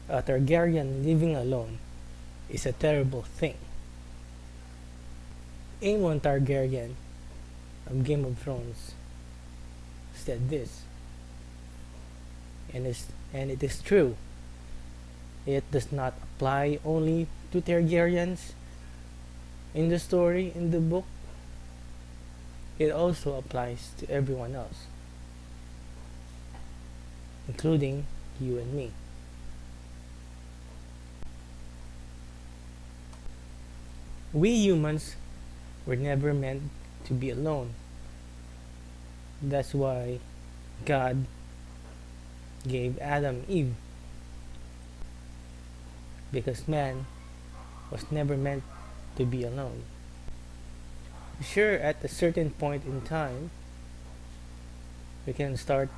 A Targaryen living alone is a terrible thing. Aemon Targaryen of Game of Thrones said this, and it is true. It does not apply only to Targaryens in the story, in the book. It also applies to everyone else, including you and me. We humans were never meant to be alone. That's why God gave Adam Eve, because man was never meant to be alone. Sure, at a certain point in time, we can start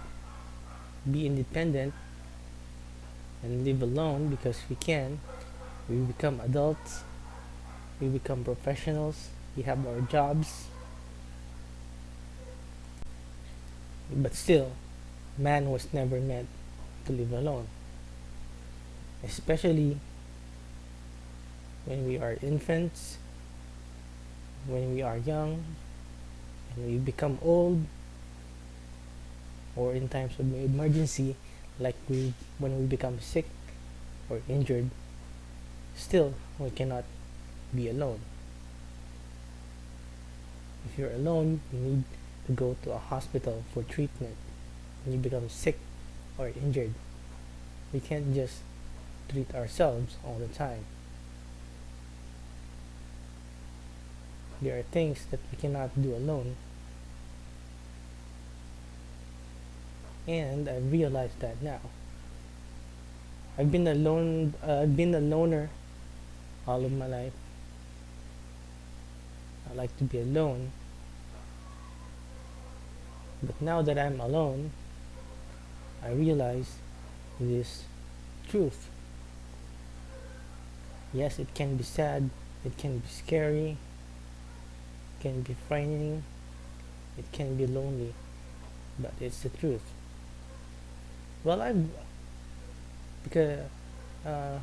be independent and live alone because we can. We become adults, we become professionals, we have our jobs, but still, man was never meant to live alone, especially when we are infants, when we are young, and we become old, or in times of emergency, like when we become sick or injured. Still, we cannot be alone. If you're alone, you need to go to a hospital for treatment. When you become sick or injured, we can't just treat ourselves all the time. There are things that we cannot do alone, and I've realized that now. I've been alone. I've been a loner all of my life. I like to be alone, but now that I'm alone, I realize this truth. Yes, it can be sad, it can be scary, it can be frightening, it can be lonely, but it's the truth. Well, I've because uh,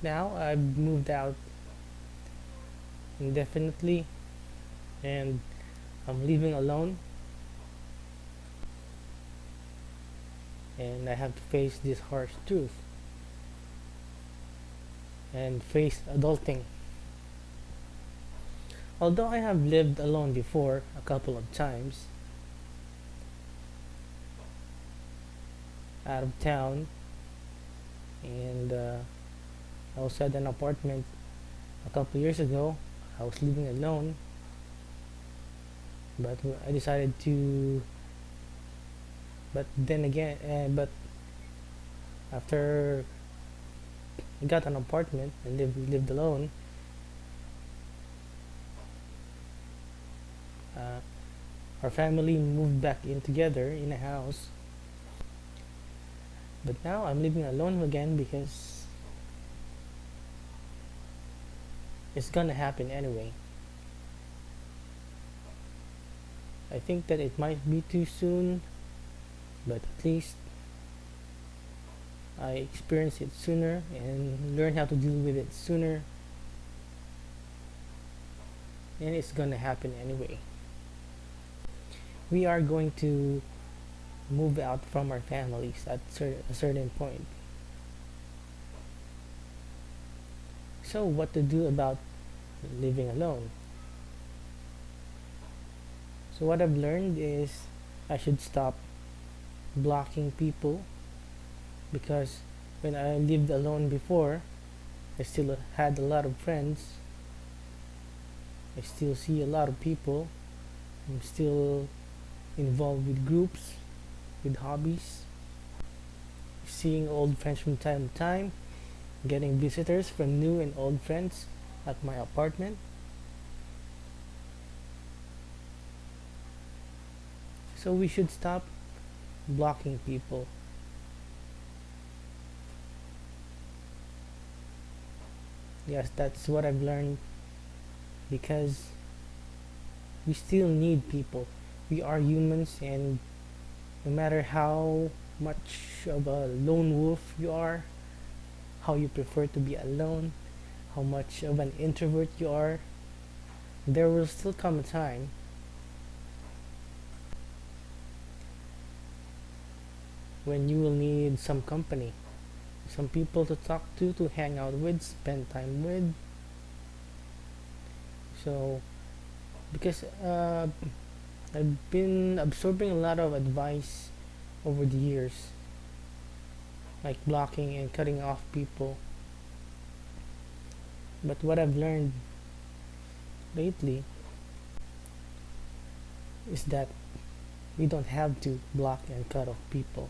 now I've moved out indefinitely, and I'm living alone, and I have to face this harsh truth and face adulting. Although I have lived alone before a couple of times out of town, and I also had an apartment a couple years ago. I was living alone, but I decided to. But then again, but after I got an apartment and lived alone, uh, our family moved back in together in a house. But now I'm living alone again because it's gonna happen anyway. I think that it might be too soon, but at least I experienced it sooner and learn how to deal with it sooner, and it's gonna happen anyway. We are going to move out from our families at a certain point. So, what to do about living alone? So, what I've learned is I should stop blocking people, because when I lived alone before, I still had a lot of friends. I still see a lot of people. I'm still involved with groups, with hobbies, seeing old friends from time to time, getting visitors from new and old friends at my apartment. So we should stop blocking people. Yes, that's what I've learned, because we still need people. We are humans, and no matter how much of a lone wolf you are, how you prefer to be alone, how much of an introvert you are, there will still come a time when you will need some company, some people to talk to hang out with, spend time with. So, because I've been absorbing a lot of advice over the years, like blocking and cutting off people. But what I've learned lately is that we don't have to block and cut off people.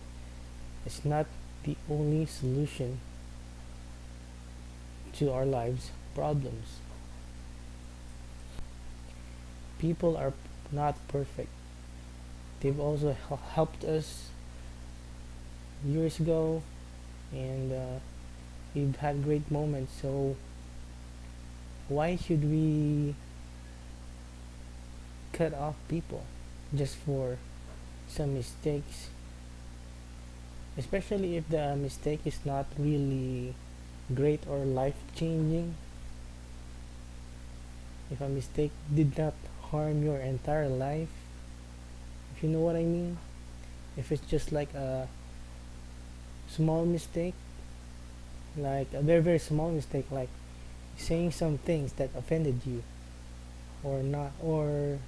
It's not the only solution to our lives' problems. People are not perfect. They've also helped us years ago, and we've had great moments. So why should we cut off people just for some mistakes? Especially if the mistake is not really great or life changing. If a mistake did not harm your entire life, if you know what I mean. If it's just like a small mistake, like a very very small mistake, like saying some things that offended you, or not, or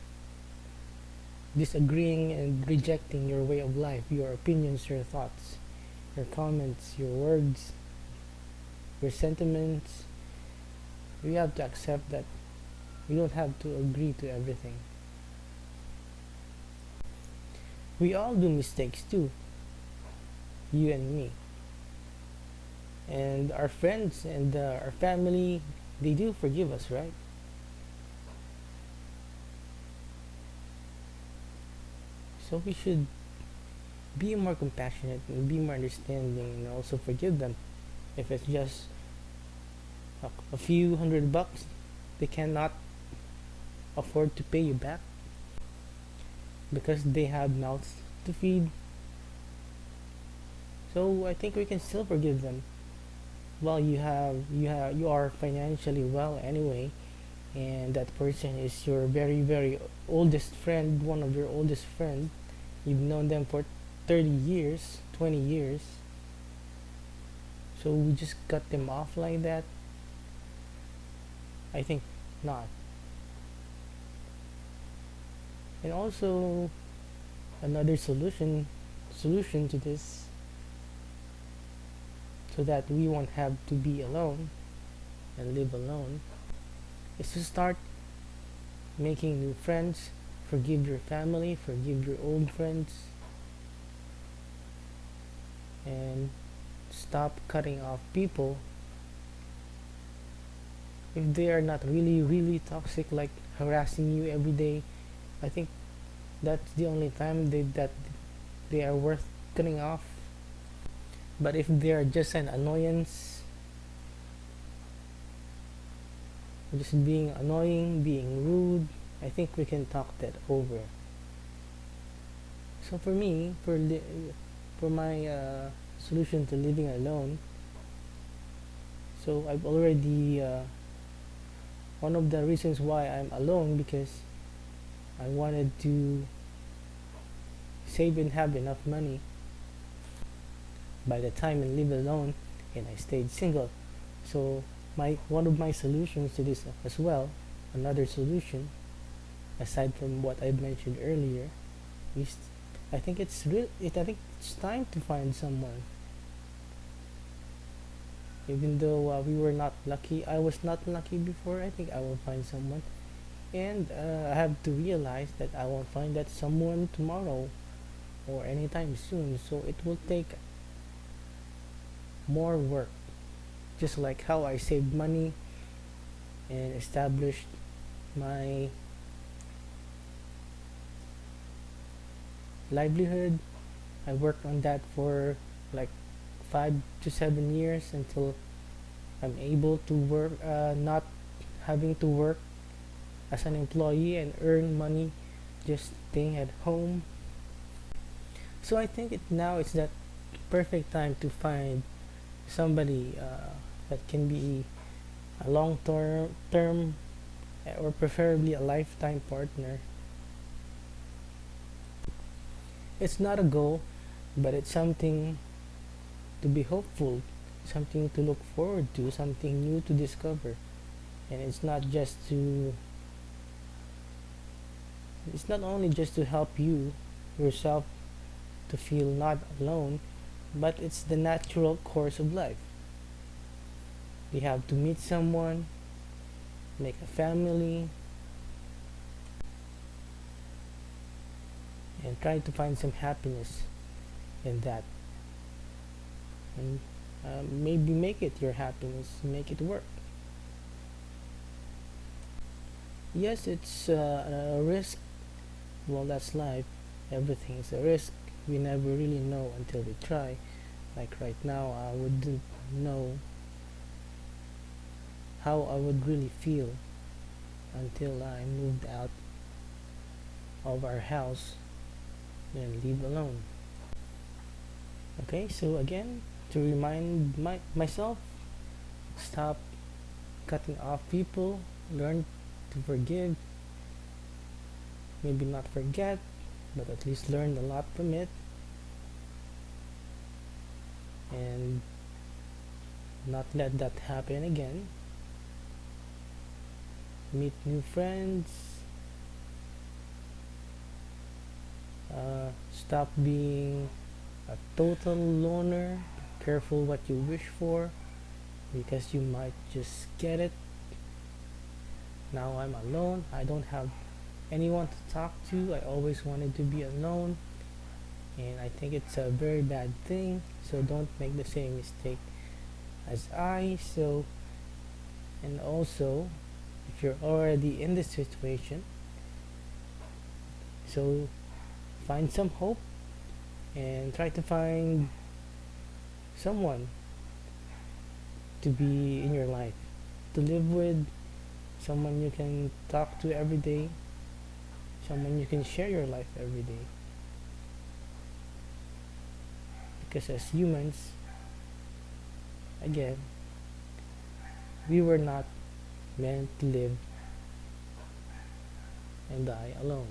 disagreeing and rejecting your way of life, your opinions, your thoughts, your comments, your words, your sentiments, we have to accept that we don't have to agree to everything. We all do mistakes too, you and me. And our friends and our family, they do forgive us, right? So we should be more compassionate and be more understanding and also forgive them. If it's just a few $100, they cannot afford to pay you back because they have mouths to feed. So I think we can still forgive them. Well, you are financially well anyway, and that person is your very very oldest friend, one of your oldest friend. You've known them for 30 years, 20 years. So we just cut them off like that? I think not. And also another solution to this, so that we won't have to be alone and live alone, is to start making new friends, forgive your family, forgive your old friends, and stop cutting off people if they are not really really toxic, like harassing you every day. I think that's the only time that they are worth cutting off. But if they are just an annoyance, just being annoying, being rude, I think we can talk that over. So for me, for my solution to living alone, so I've already one of the reasons why I'm alone, because I wanted to save and have enough money by the time I live alone, and I stayed single. So my one of my solutions to this as well, another solution aside from what I mentioned earlier, is I think it's time to find someone. Even though we were not lucky, I was not lucky before. I think I will find someone, and I have to realize that I won't find that someone tomorrow or anytime soon. So it will take more work, just like how I saved money and established my livelihood. I worked on that for like 5 to 7 years until I'm able to work, not having to work as an employee and earn money, just staying at home. So I think now it's that perfect time to find somebody that can be a long term or preferably a lifetime partner. It's not a goal, but it's something to be hopeful, something to look forward to, something new to discover. And it's not only just to help you yourself to feel not alone, but it's the natural course of life. We have to meet someone, make a family, and try to find some happiness in that. And maybe make it your happiness, make it work. Yes, it's a risk. Well, that's life. Everything is a risk. We never really know until we try. Like right now, I wouldn't know how I would really feel until I moved out of our house and live alone. Okay, so again, to remind myself, stop cutting off people, learn to forgive, maybe not forget, but at least learn a lot from it, and not let that happen again. Meet new friends, stop being a total loner, careful what you wish for because you might just get it. Now I'm alone, I don't have anyone to talk to, I always wanted to be alone, and I think it's a very bad thing, so don't make the same mistake as I. So, and also, if you're already in this situation, so find some hope and try to find someone to be in your life, to live with, someone you can talk to every day, someone you can share your life every day. Because as humans, again, we were not meant to live and die alone.